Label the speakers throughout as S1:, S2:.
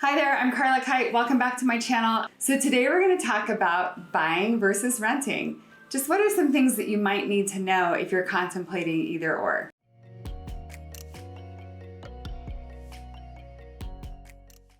S1: Hi there, I'm Carla Kite. Welcome back to my channel. So today we're going to talk about buying versus renting. Just what are some things that you might need to know if you're contemplating either or.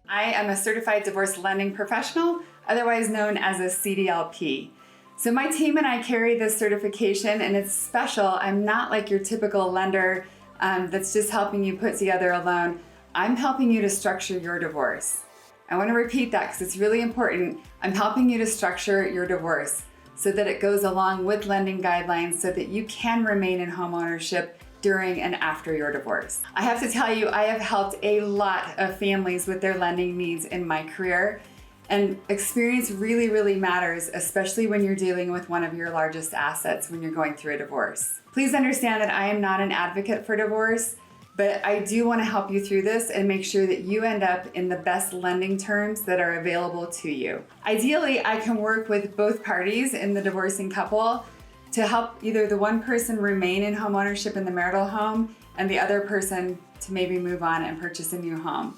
S1: I am a certified divorce lending professional, otherwise known as a CDLP. So my team and I carry this certification, and it's special. I'm not like your typical lender that's just helping you put together a loan. I'm helping you to structure your divorce. I want to repeat that because it's really important. I'm helping you to structure your divorce so that it goes along with lending guidelines so that you can remain in homeownership during and after your divorce. I have to tell you, I have helped a lot of families with their lending needs in my career, and experience really matters, especially when you're dealing with one of your largest assets when you're going through a divorce. Please understand that I am not an advocate for divorce, but I do want to help you through this and make sure that you end up in the best lending terms that are available to you. Ideally, I can work with both parties in the divorcing couple to help either the one person remain in homeownership in the marital home and the other person to maybe move on and purchase a new home.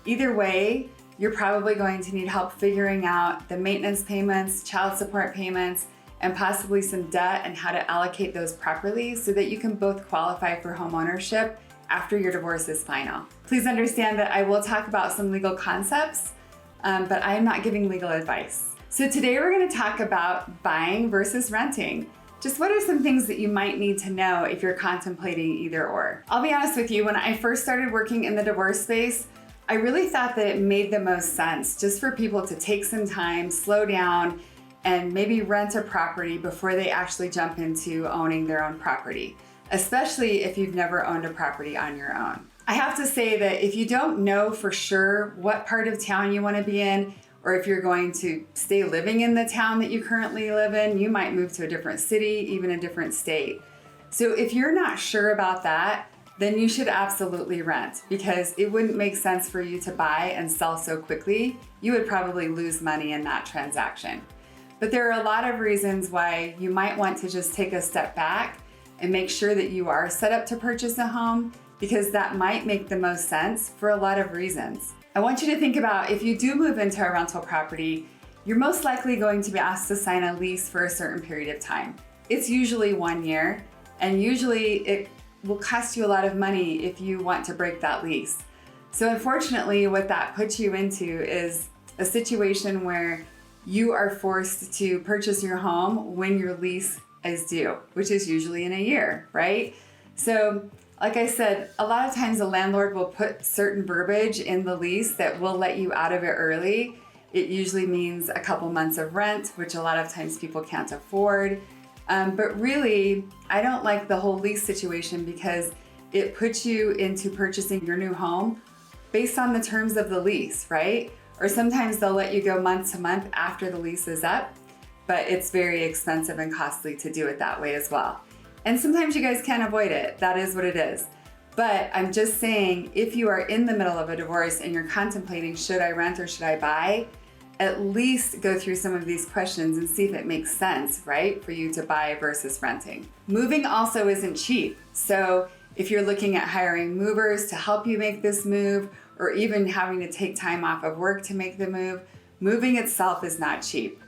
S1: Either way, you're probably going to need help figuring out the maintenance payments, child support payments, and possibly some debt and how to allocate those properly so that you can both qualify for homeownership after your divorce is final. Please understand that I will talk about some legal concepts, but I am not giving legal advice. So today we're going to talk about buying versus renting. Just what are some things that you might need to know if you're contemplating either or? I'll be honest with you, when I first started working in the divorce space, I really thought that it made the most sense just for people to take some time, slow down, and maybe rent a property before they actually jump into owning their own property, especially if you've never owned a property on your own. I have to say that if you don't know for sure what part of town you want to be in, or if you're going to stay living in the town that you currently live in, you might move to a different city, even a different state. So if you're not sure about that, then you should absolutely rent, because it wouldn't make sense for you to buy and sell so quickly. You would probably lose money in that transaction. But there are a lot of reasons why you might want to just take a step back and make sure that you are set up to purchase a home, because that might make the most sense for a lot of reasons. I want you to think about, if you do move into a rental property, you're most likely going to be asked to sign a lease for a certain period of time. It's usually 1 year, and usually it will cost you a lot of money if you want to break that lease. So unfortunately, what that puts you into is a situation where you are forced to purchase your home when your lease is due, which is usually in a year, right? So like I said, a lot of times the landlord will put certain verbiage in the lease that will let you out of it early. It usually means a couple months of rent, which a lot of times people can't afford. But really, I don't like the whole lease situation, because it puts you into purchasing your new home based on the terms of the lease, right? Or sometimes they'll let you go month to month after the lease is up, but it's very expensive and costly to do it that way as well. And sometimes you guys can't avoid it. That is what it is. But I'm just saying, if you are in the middle of a divorce and you're contemplating, should I rent or should I buy? At least go through some of these questions and see if it makes sense, right, for you to buy versus renting. Moving also isn't cheap. So if you're looking at hiring movers to help you make this move, or even having to take time off of work to make the move, moving itself is not cheap.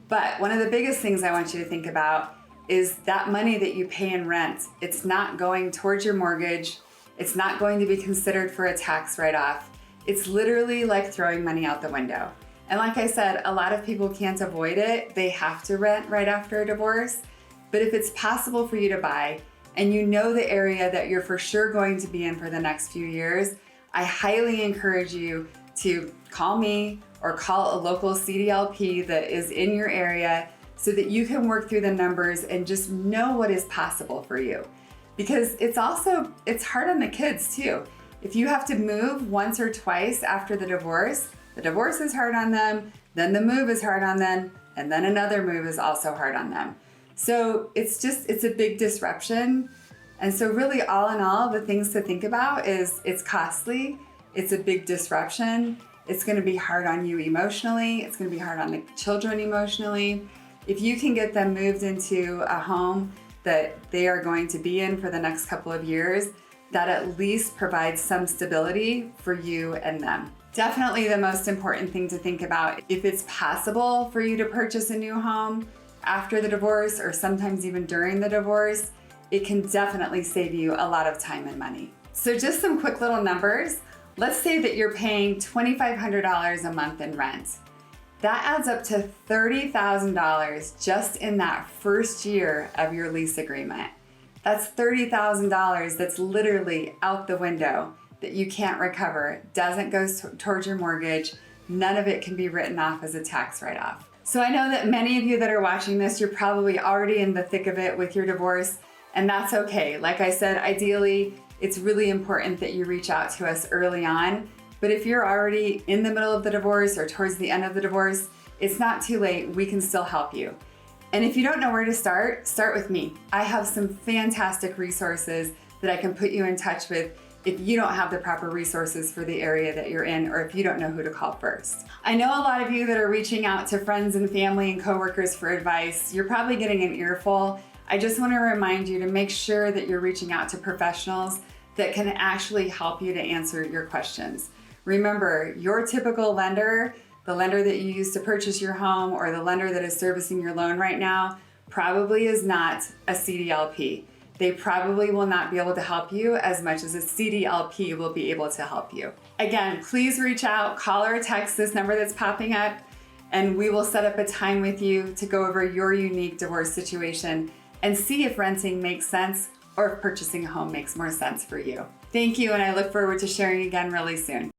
S1: But one of the biggest things I want you to think about is that money that you pay in rent. It's not going towards your mortgage. It's not going to be considered for a tax write-off. It's literally like throwing money out the window. And like I said, a lot of people can't avoid it. They have to rent right after a divorce. But if it's possible for you to buy, and you know the area that you're for sure going to be in for the next few years, I highly encourage you to call me or call a local CDLP that is in your area so that you can work through the numbers and just know what is possible for you. Because it's hard on the kids too. If you have to move once or twice after the divorce is hard on them, then the move is hard on them, and then another move is also hard on them. So it's a big disruption. And so really, all in all, the things to think about is it's costly, it's a big disruption, it's gonna be hard on you emotionally, it's gonna be hard on the children emotionally. If you can get them moved into a home that they are going to be in for the next couple of years, that at least provides some stability for you and them. Definitely the most important thing to think about, if it's possible for you to purchase a new home after the divorce or sometimes even during the divorce, it can definitely save you a lot of time and money. So just some quick little numbers. Let's say that you're paying $2,500 a month in rent. That adds up to $30,000 just in that first year of your lease agreement. That's $30,000 that's literally out the window that you can't recover, doesn't go towards your mortgage, none of it can be written off as a tax write-off. So I know that many of you that are watching this, you're probably already in the thick of it with your divorce, and that's okay. Like I said, ideally, it's really important that you reach out to us early on, but if you're already in the middle of the divorce or towards the end of the divorce, it's not too late, we can still help you. And if you don't know where to start with me. I have some fantastic resources that I can put you in touch with if you don't have the proper resources for the area that you're in, or if you don't know who to call first. I know a lot of you that are reaching out to friends and family and coworkers for advice, you're probably getting an earful. I just want to remind you to make sure that you're reaching out to professionals that can actually help you to answer your questions. Remember, your typical lender, the lender that you use to purchase your home or the lender that is servicing your loan right now, probably is not a CDLP. They probably will not be able to help you as much as a CDLP will be able to help you. Again, please reach out, call or text this number that's popping up, and we will set up a time with you to go over your unique divorce situation and see if renting makes sense or if purchasing a home makes more sense for you. Thank you, and I look forward to sharing again really soon.